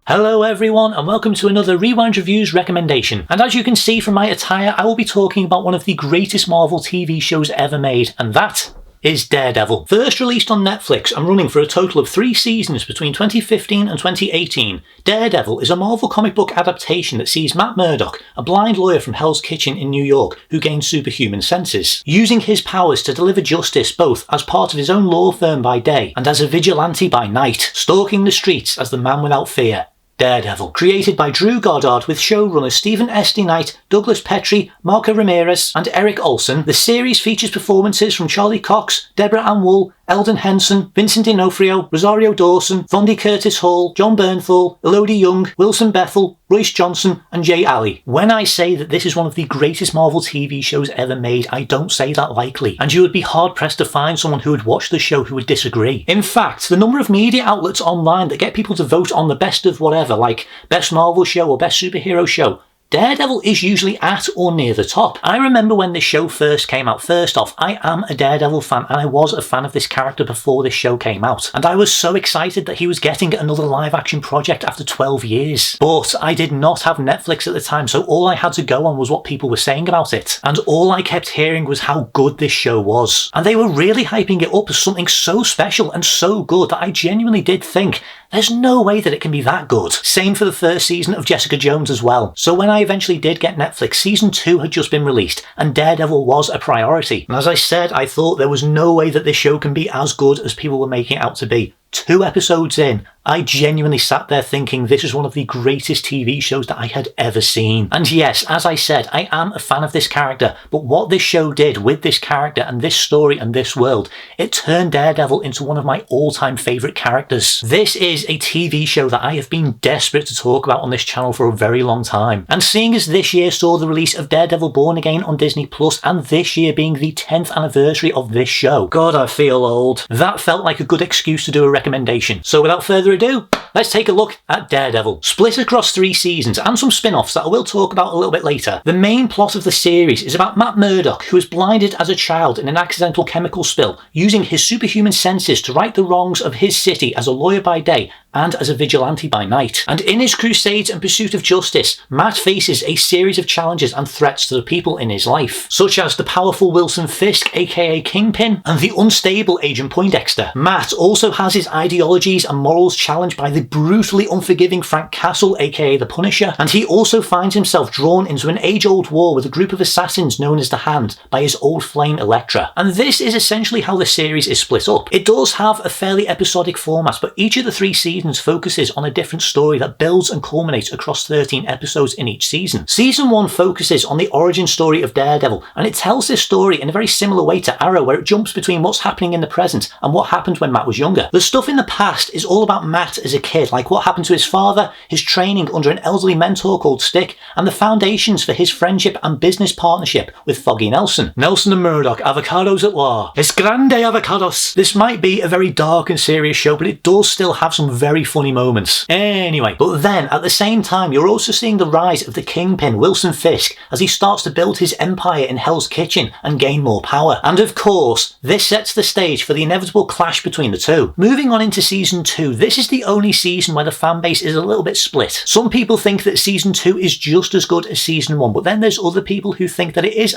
Hello everyone and welcome to another Rewind Reviews recommendation. And as you can see from my attire, I will be talking about one of the greatest Marvel TV shows ever made, and that is Daredevil. First released on Netflix and running for a total of 3 seasons between 2015 and 2018, Daredevil is a Marvel comic book adaptation that sees Matt Murdock, a blind lawyer from Hell's Kitchen in New York who gains superhuman senses, using his powers to deliver justice both as part of his own law firm by day and as a vigilante by night, stalking the streets as the man without fear. Daredevil. Created by Drew Goddard with showrunners Stephen S. D. Knight, Douglas Petrie, Marco Ramirez and Eric Olson, the series features performances from Charlie Cox, Deborah Ann Wool, Eldon Henson, Vincent D'Onofrio, Rosario Dawson, Fondi Curtis Hall, John Bernthal, Elodie Young, Wilson Bethel, Royce Johnson and Jay Alley. When I say that this is one of the greatest Marvel TV shows ever made, I don't say that lightly, and you would be hard pressed to find someone who would watch the show who would disagree. In fact, the number of media outlets online that get people to vote on the best of whatever, like best Marvel show or best superhero show, Daredevil is usually at or near the top. I remember when this show first came out. First off, I am a Daredevil fan and I was a fan of this character before this show came out. And I was so excited that he was getting another live action project after 12 years. But I did not have Netflix at the time, so all I had to go on was what people were saying about it. And all I kept hearing was how good this show was. And they were really hyping it up as something so special and so good that I genuinely did think, there's no way that it can be that good. Same for the first season of Jessica Jones as well. So when I eventually did get Netflix, season 2 had just been released and Daredevil was a priority. And as I said, I thought there was no way that this show can be as good as people were making it out to be. 2 episodes in, I genuinely sat there thinking this is one of the greatest TV shows that I had ever seen. And yes, as I said, I am a fan of this character, but what this show did with this character and this story and this world, it turned Daredevil into one of my all-time favourite characters. This is a TV show that I have been desperate to talk about on this channel for a very long time. And seeing as this year saw the release of Daredevil Born Again on Disney Plus, and this year being the 10th anniversary of this show, God, I feel old, that felt like a good excuse to do a recommendation. So without further ado, let's take a look at Daredevil. Split across 3 seasons and some spin-offs that I will talk about a little bit later. The main plot of the series is about Matt Murdock, who was blinded as a child in an accidental chemical spill, using his superhuman senses to right the wrongs of his city as a lawyer by day and as a vigilante by night. And in his crusades and pursuit of justice, Matt faces a series of challenges and threats to the people in his life, such as the powerful Wilson Fisk, aka Kingpin, and the unstable Agent Poindexter. Matt also has his ideologies and morals challenged by the brutally unforgiving Frank Castle, aka the Punisher, and he also finds himself drawn into an age-old war with a group of assassins known as the Hand by his old flame Elektra. And this is essentially how the series is split up. It does have a fairly episodic format, but each of the 3 seasons focuses on a different story that builds and culminates across 13 episodes in each season. Season 1 focuses on the origin story of Daredevil, and it tells this story in a very similar way to Arrow, where it jumps between what's happening in the present and what happened when Matt was younger. The stuff in the past is all about Matt as a kid, like what happened to his father, his training under an elderly mentor called Stick, and the foundations for his friendship and business partnership with Foggy Nelson. Nelson and Murdoch, avocados at law. Es grande avocados. This might be a very dark and serious show, but it does still have some very funny moments. Anyway, but then at the same time, you're also seeing the rise of the Kingpin, Wilson Fisk, as he starts to build his empire in Hell's Kitchen and gain more power. And of course, this sets the stage for the inevitable clash between the two. Moving on into season 2, this is the only season where the fanbase is a little bit split. Some people think that season 2 is just as good as season 1, but then there's other people who think that it is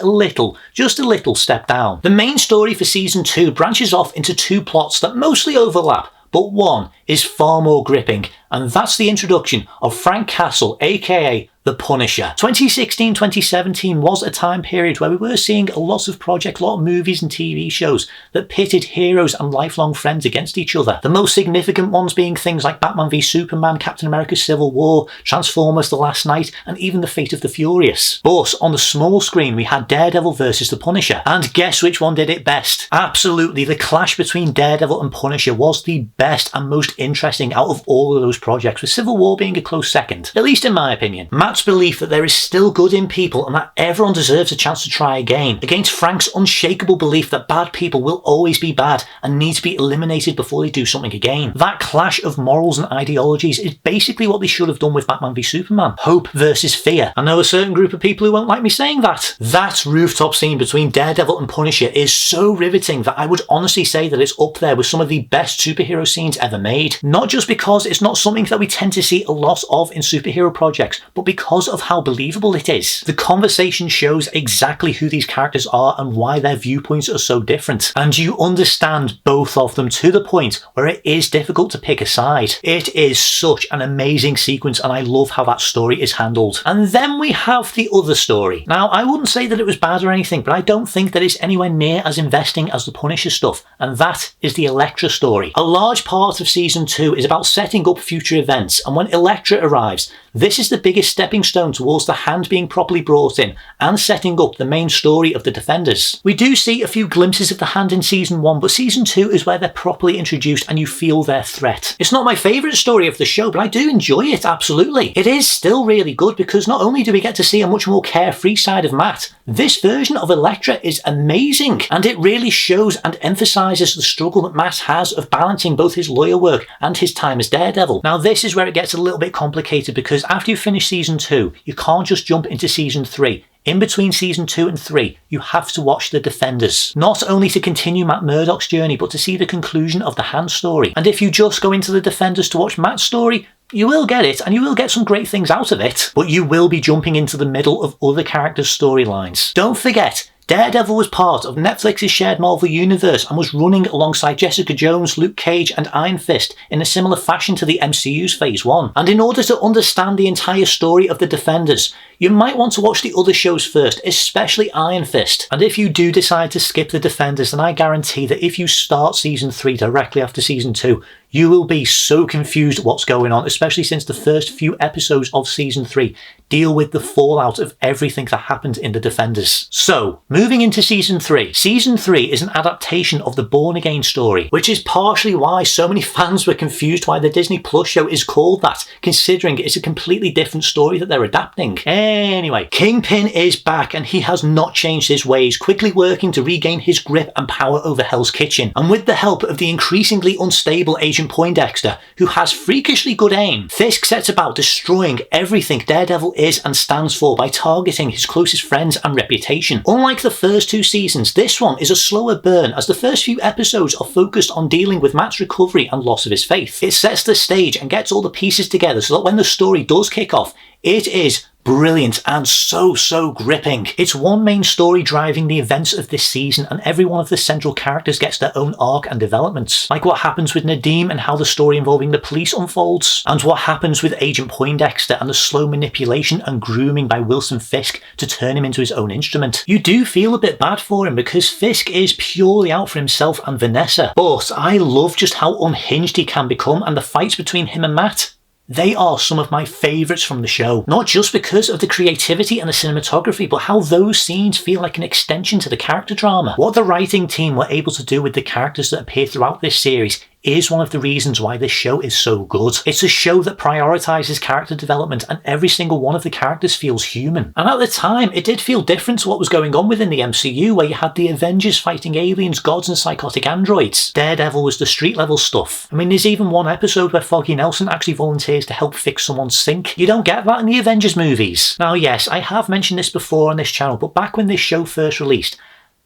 just a little step down. The main story for season 2 branches off into 2 plots that mostly overlap, but one is far more gripping, and that's the introduction of Frank Castle, aka The Punisher. 2016-2017 was a time period where we were seeing a lot of projects, a lot of movies and TV shows that pitted heroes and lifelong friends against each other. The most significant ones being things like Batman v Superman, Captain America Civil War, Transformers The Last Knight, and even The Fate of the Furious. But on the small screen we had Daredevil versus The Punisher, and guess which one did it best? Absolutely, the clash between Daredevil and Punisher was the best and most interesting out of all of those projects, with Civil War being a close second, at least in my opinion. Matt's belief that there is still good in people and that everyone deserves a chance to try again, against Frank's unshakable belief that bad people will always be bad and need to be eliminated before they do something again. That clash of morals and ideologies is basically what they should have done with Batman v Superman. Hope versus fear. I know a certain group of people who won't like me saying that. That rooftop scene between Daredevil and Punisher is so riveting that I would honestly say that it's up there with some of the best superhero scenes ever made. Not just because it's not something something that we tend to see a lot of in superhero projects, but because of how believable it is. The conversation shows exactly who these characters are and why their viewpoints are so different, and you understand both of them to the point where it is difficult to pick a side. It is such an amazing sequence, and I love how that story is handled. And then we have the other story. Now, I wouldn't say that it was bad or anything, but I don't think that it's anywhere near as investing as the Punisher stuff, and that is the Elektra story. A large part of season 2 is about setting up future events, and when Elektra arrives, this is the biggest stepping stone towards the Hand being properly brought in and setting up the main story of the Defenders. We do see a few glimpses of the Hand in season 1, but season 2 is where they're properly introduced and you feel their threat. It's not my favourite story of the show, but I do enjoy it, absolutely. It is still really good because not only do we get to see a much more carefree side of Matt, this version of Elektra is amazing, and it really shows and emphasises the struggle that Matt has of balancing both his lawyer work and his time as Daredevil. Now, this is where it gets a little bit complicated because after you finish season 2, you can't just jump into season 3. In between season 2 and 3, you have to watch The Defenders. Not only to continue Matt Murdock's journey, but to see the conclusion of the Hand story. And if you just go into The Defenders to watch Matt's story, you will get it, and you will get some great things out of it, but you will be jumping into the middle of other characters' storylines. Don't forget, Daredevil was part of Netflix's shared Marvel universe and was running alongside Jessica Jones, Luke Cage and Iron Fist in a similar fashion to the MCU's Phase 1. And in order to understand the entire story of the Defenders, you might want to watch the other shows first, especially Iron Fist. And if you do decide to skip the Defenders, then I guarantee that if you start season 3 directly after season 2, you will be so confused what's going on, especially since the first few episodes of season 3 deal with the fallout of everything that happened in the Defenders. So, moving into season 3. Season 3 is an adaptation of the Born Again story, which is partially why so many fans were confused why the Disney Plus show is called that, considering it's a completely different story that they're adapting. Anyway, Kingpin is back and he has not changed his ways, quickly working to regain his grip and power over Hell's Kitchen. And with the help of the increasingly unstable Agent Poindexter, who has freakishly good aim, Fisk sets about destroying everything Daredevil is and stands for by targeting his closest friends and reputation. Unlike the first 2 seasons, this one is a slower burn as the first few episodes are focused on dealing with Matt's recovery and loss of his faith. It sets the stage and gets all the pieces together so that when the story does kick off, it is brilliant and so gripping. It's one main story driving the events of this season, and every one of the central characters gets their own arc and developments, like what happens with Nadeem and how the story involving the police unfolds, and what happens with Agent Poindexter and the slow manipulation and grooming by Wilson Fisk to turn him into his own instrument. You do feel a bit bad for him because Fisk is purely out for himself and Vanessa, but I love just how unhinged he can become, and the fights between him and Matt, they are some of my favourites from the show. Not just because of the creativity and the cinematography, but how those scenes feel like an extension to the character drama. What the writing team were able to do with the characters that appear throughout this series is one of the reasons why this show is so good. It's a show that prioritises character development, and every single one of the characters feels human. And at the time, it did feel different to what was going on within the MCU, where you had the Avengers fighting aliens, gods and psychotic androids. Daredevil was the street level stuff. I mean, there's even one episode where Foggy Nelson actually volunteers to help fix someone's sink. You don't get that in the Avengers movies. Now yes, I have mentioned this before on this channel, but back when this show first released,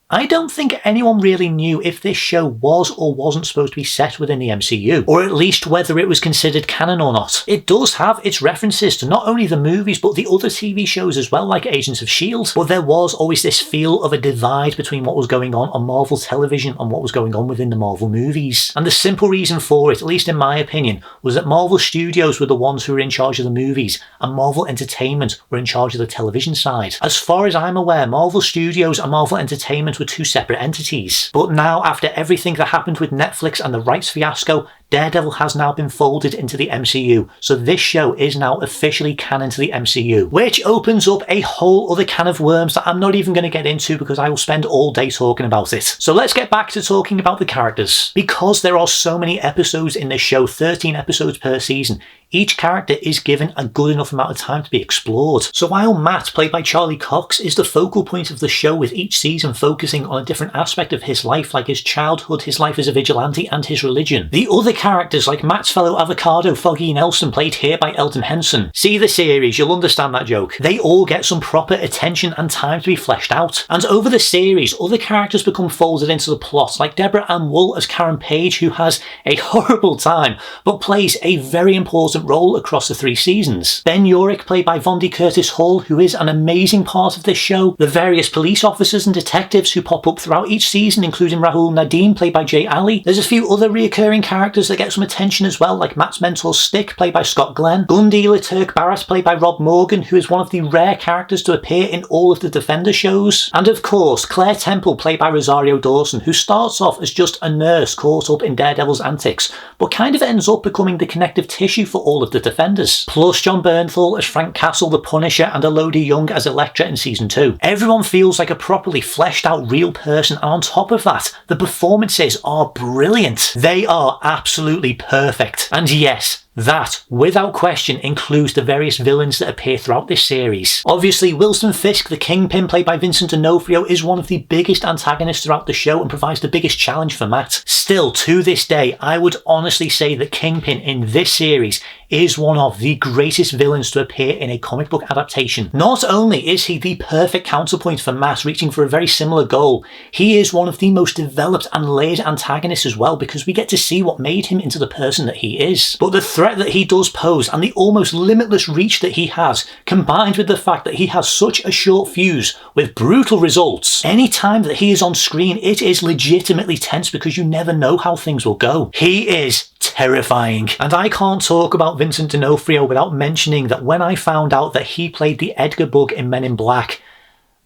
I don't think anyone really knew if this show was or wasn't supposed to be set within the MCU, or at least whether it was considered canon or not. It does have its references to not only the movies but the other TV shows as well, like Agents of S.H.I.E.L.D., but there was always this feel of a divide between what was going on Marvel television and what was going on within the Marvel movies. And the simple reason for it, at least in my opinion, was that Marvel Studios were the ones who were in charge of the movies, and Marvel Entertainment were in charge of the television side. As far as I'm aware, Marvel Studios and Marvel Entertainment were 2 separate entities. But now, after everything that happened with Netflix and the rights fiasco, Daredevil has now been folded into the MCU, so this show is now officially canon to the MCU, which opens up a whole other can of worms that I'm not even going to get into because I will spend all day talking about it. So let's get back to talking about the characters. Because there are so many episodes in this show, 13 episodes per season, each character is given a good enough amount of time to be explored. So while Matt, played by Charlie Cox, is the focal point of the show, with each season focusing on a different aspect of his life, like his childhood, his life as a vigilante and his religion, the other characters like Matt's fellow avocado Foggy Nelson, played here by Elton Henson. See the series, you'll understand that joke. They all get some proper attention and time to be fleshed out. And over the series, other characters become folded into the plot, like Deborah Ann Wool as Karen Page, who has a horrible time, but plays a very important role across the 3 seasons. Ben Urich, played by Vondi Curtis Hall, who is an amazing part of this show. The various police officers and detectives who pop up throughout each season, including Rahul Nadeem, played by Jay Ali. There's a few other reoccurring characters that get some attention as well, like Matt's mentor Stick, played by Scott Glenn. Gun dealer Turk Barrett, played by Rob Morgan, who is one of the rare characters to appear in all of the Defender shows. And of course, Claire Temple, played by Rosario Dawson, who starts off as just a nurse caught up in Daredevil's antics, but kind of ends up becoming the connective tissue for all of the Defenders. Plus John Bernthal as Frank Castle the Punisher and Elodie Young as Elektra in season 2. Everyone feels like a properly fleshed out real person, and on top of that, the performances are brilliant. They are absolutely perfect. And yes, that, without question, includes the various villains that appear throughout this series. Obviously, Wilson Fisk, the Kingpin, played by Vincent D'Onofrio, is one of the biggest antagonists throughout the show and provides the biggest challenge for Matt. Still, to this day, I would honestly say that Kingpin in this series is one of the greatest villains to appear in a comic book adaptation. Not only is he the perfect counterpoint for Matt, reaching for a very similar goal, he is one of the most developed and layered antagonists as well, because we get to see what made him into the person that he is. But the threat that he does pose and the almost limitless reach that he has, combined with the fact that he has such a short fuse with brutal results, any time that he is on screen, it is legitimately tense because you never know how things will go. He is terrifying. And I can't talk about Vincent D'Onofrio without mentioning that when I found out that he played the Edgar Bug in Men in Black,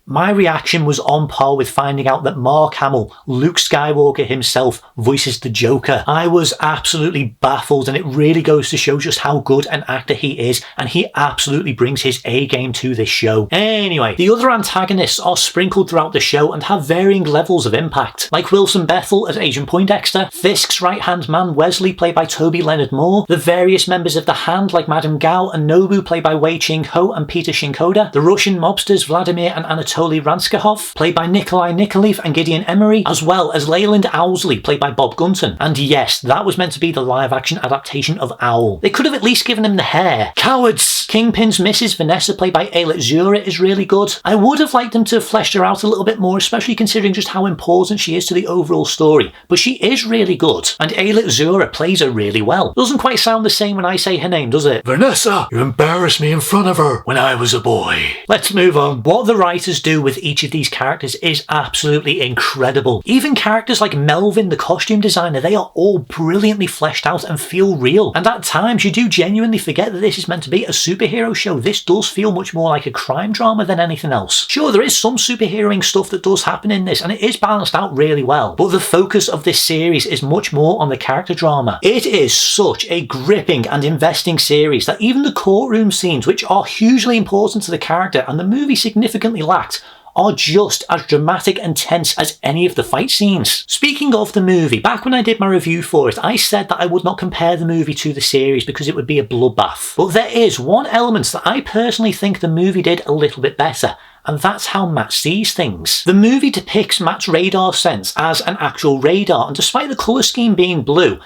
my reaction was on par with finding out that Mark Hamill, Luke Skywalker himself, voices the Joker. I was absolutely baffled, and it really goes to show just how good an actor he is, and he absolutely brings his A game to this show. Anyway, the other antagonists are sprinkled throughout the show and have varying levels of impact, like Wilson Bethel as Agent Poindexter, Fisk's right-hand man Wesley, played by Toby Leonard Moore, the various members of the Hand like Madame Gao and Nobu, played by Wei Ching-ho and Peter Shinkoda, the Russian mobsters Vladimir and Anatoly Ranskahov, played by Nikolai Nikolaev and Gideon Emery, as well as Leyland Owlsley, played by Bob Gunton. And yes, that was meant to be the live-action adaptation of Owl. They could have at least given him the hair. Cowards! Kingpin's Mrs. Vanessa, played by Ayelet Zura, is really good. I would have liked them to have fleshed her out a little bit more, especially considering just how important she is to the overall story, but she is really good, and Ayelet Zura plays her really well. Doesn't quite sound the same when I say her name, does it? Vanessa, you embarrassed me in front of her when I was a boy. Let's move on. What the writers do with each of these characters is absolutely incredible. Even characters like Melvin, the costume designer, they are all brilliantly fleshed out and feel real. And at times you do genuinely forget that this is meant to be a superhero show. This does feel much more like a crime drama than anything else. Sure, there is some superheroing stuff that does happen in this, and it is balanced out really well. But the focus of this series is much more on the character drama. It is such a gripping and investing series that even the courtroom scenes, which are hugely important to the character and the movie significantly lacked, are just as dramatic and tense as any of the fight scenes. Speaking of the movie, back when I did my review for it, I said that I would not compare the movie to the series because it would be a bloodbath. But there is one element that I personally think the movie did a little bit better, and that's how Matt sees things. The movie depicts Matt's radar sense as an actual radar, and despite the colour scheme being blue,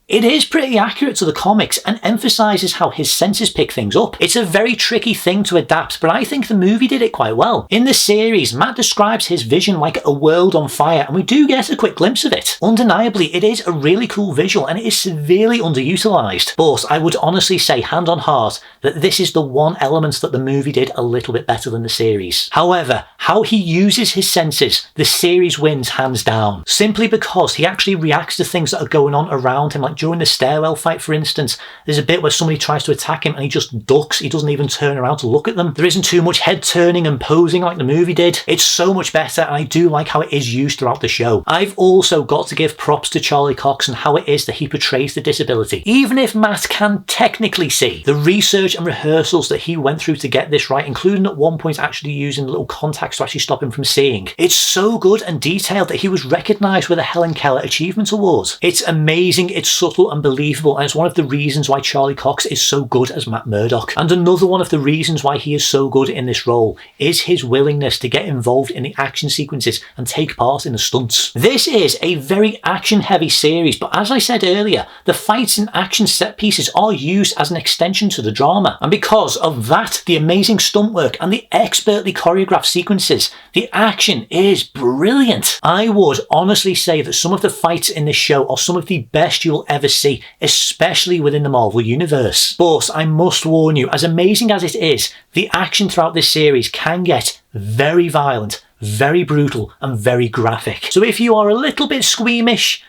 it is pretty accurate to the comics and emphasises how his senses pick things up. It's a very tricky thing to adapt, but I think the movie did it quite well. In the series, Matt describes his vision like a world on fire, and we do get a quick glimpse of it. Undeniably, it is a really cool visual and it is severely underutilised. But I would honestly say, hand on heart, that this is the one element that the movie did a little bit better than the series. However, how he uses his senses, the series wins hands down. Simply because he actually reacts to things that are going on around him, like during the stairwell fight, for instance, there's a bit where somebody tries to attack him and he just ducks. He doesn't even turn around to look at them. There isn't too much head turning and posing like the movie did. It's so much better, and I do like how it is used throughout the show. I've also got to give props to Charlie Cox and how it is that he portrays the disability. Even if Matt can technically see, the research and rehearsals that he went through to get this right, including at one point actually using little contacts to actually stop him from seeing, it's so good and detailed that he was recognised with a Helen Keller Achievement Award. It's amazing. It's subtle and believable, and it's one of the reasons why Charlie Cox is so good as Matt Murdock. And another one of the reasons why he is so good in this role is his willingness to get involved in the action sequences and take part in the stunts. This is a very action-heavy series, but as I said earlier, the fights and action set pieces are used as an extension to the drama. And because of that, the amazing stunt work and the expertly choreographed sequences, the action is brilliant. I would honestly say that some of the fights in this show are some of the best you'll ever see, especially within the Marvel Universe. But I must warn you, as amazing as it is, the action throughout this series can get very violent, very brutal, and very graphic. So if you are a little bit squeamish,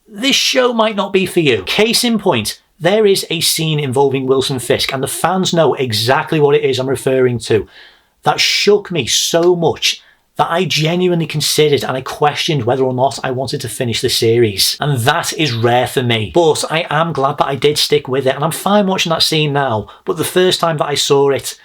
this show might not be for you. Case in point, there is a scene involving Wilson Fisk, and the fans know exactly what it is I'm referring to, that shook me so much that I genuinely considered and I questioned whether or not I wanted to finish the series. And that is rare for me. But I am glad that I did stick with it, and I'm fine watching that scene now, but the first time that I saw it,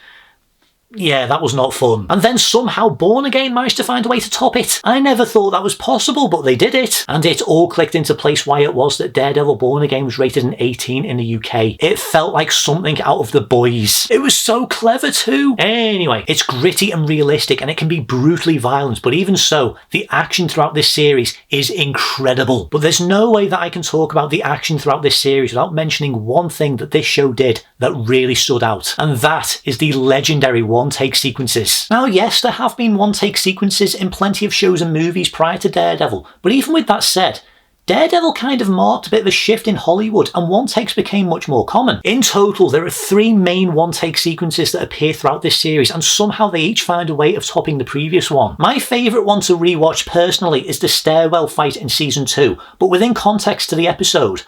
yeah, that was not fun. And then somehow Born Again managed to find a way to top it. I never thought that was possible, but they did it. And it all clicked into place why it was that Daredevil Born Again was rated an 18 in the UK. It felt like something out of The Boys. It was so clever too. Anyway, it's gritty and realistic, and it can be brutally violent, but even so, the action throughout this series is incredible. But there's no way that I can talk about the action throughout this series without mentioning one thing that this show did that really stood out, and that is the legendary one-take sequences. Now yes, there have been one-take sequences in plenty of shows and movies prior to Daredevil, but even with that said, Daredevil kind of marked a bit of a shift in Hollywood, and one-takes became much more common. In total, there are 3 main one-take sequences that appear throughout this series, and somehow they each find a way of topping the previous one. My favourite one to rewatch personally is the stairwell fight in Season 2, but within context to the episode,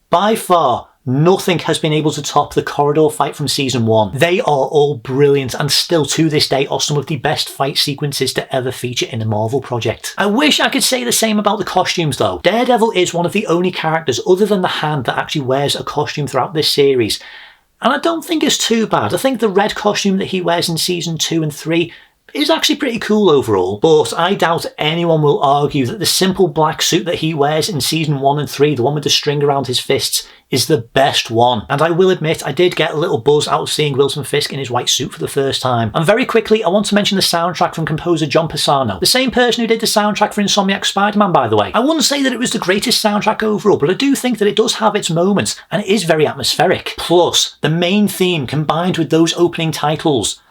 by far, nothing has been able to top the corridor fight from Season 1. They are all brilliant, and still to this day are some of the best fight sequences to ever feature in a Marvel project. I wish I could say the same about the costumes though. Daredevil is one of the only characters other than the Hand that actually wears a costume throughout this series. And I don't think it's too bad. I think the red costume that he wears in Season 2 and 3 is actually pretty cool overall, but I doubt anyone will argue that the simple black suit that he wears in Season 1 and 3, the one with the string around his fists, is the best one. And I will admit, I did get a little buzz out of seeing Wilson Fisk in his white suit for the first time. And very quickly, I want to mention the soundtrack from composer John Pisano, the same person who did the soundtrack for Insomniac Spider-Man, by the way. I wouldn't say that it was the greatest soundtrack overall, but I do think that it does have its moments, and it is very atmospheric. Plus, the main theme combined with those opening titles,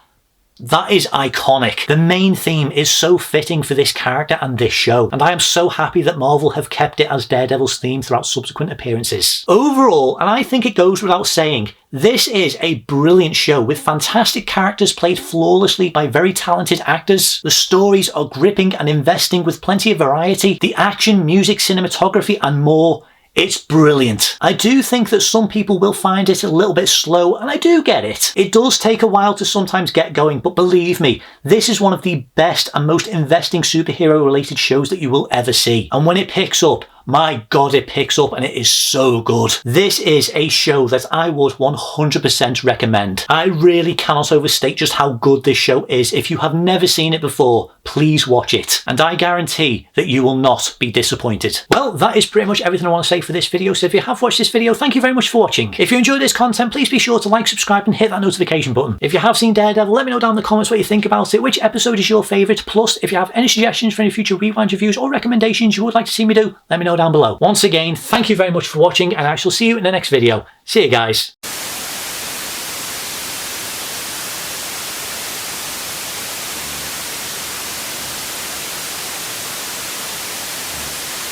that is iconic. The main theme is so fitting for this character and this show, and I am so happy that Marvel have kept it as Daredevil's theme throughout subsequent appearances. Overall, and I think it goes without saying, this is a brilliant show with fantastic characters played flawlessly by very talented actors. The stories are gripping and investing with plenty of variety. The action, music, cinematography and more, it's brilliant. I do think that some people will find it a little bit slow, and I do get it. It does take a while to sometimes get going, but believe me, this is one of the best and most investing superhero related shows that you will ever see. And when it picks up, my god, it picks up and it is so good. This is a show that I would 100% recommend. I really cannot overstate just how good this show is. If you have never seen it before, please watch it. And I guarantee that you will not be disappointed. Well, that is pretty much everything I want to say for this video. So if you have watched this video, thank you very much for watching. If you enjoyed this content, please be sure to like, subscribe and hit that notification button. If you have seen Daredevil, let me know down in the comments what you think about it, which episode is your favourite. Plus, if you have any suggestions for any future rewind reviews or recommendations you would like to see me do, let me know down below. Once again, thank you very much for watching, and I shall see you in the next video. See you guys.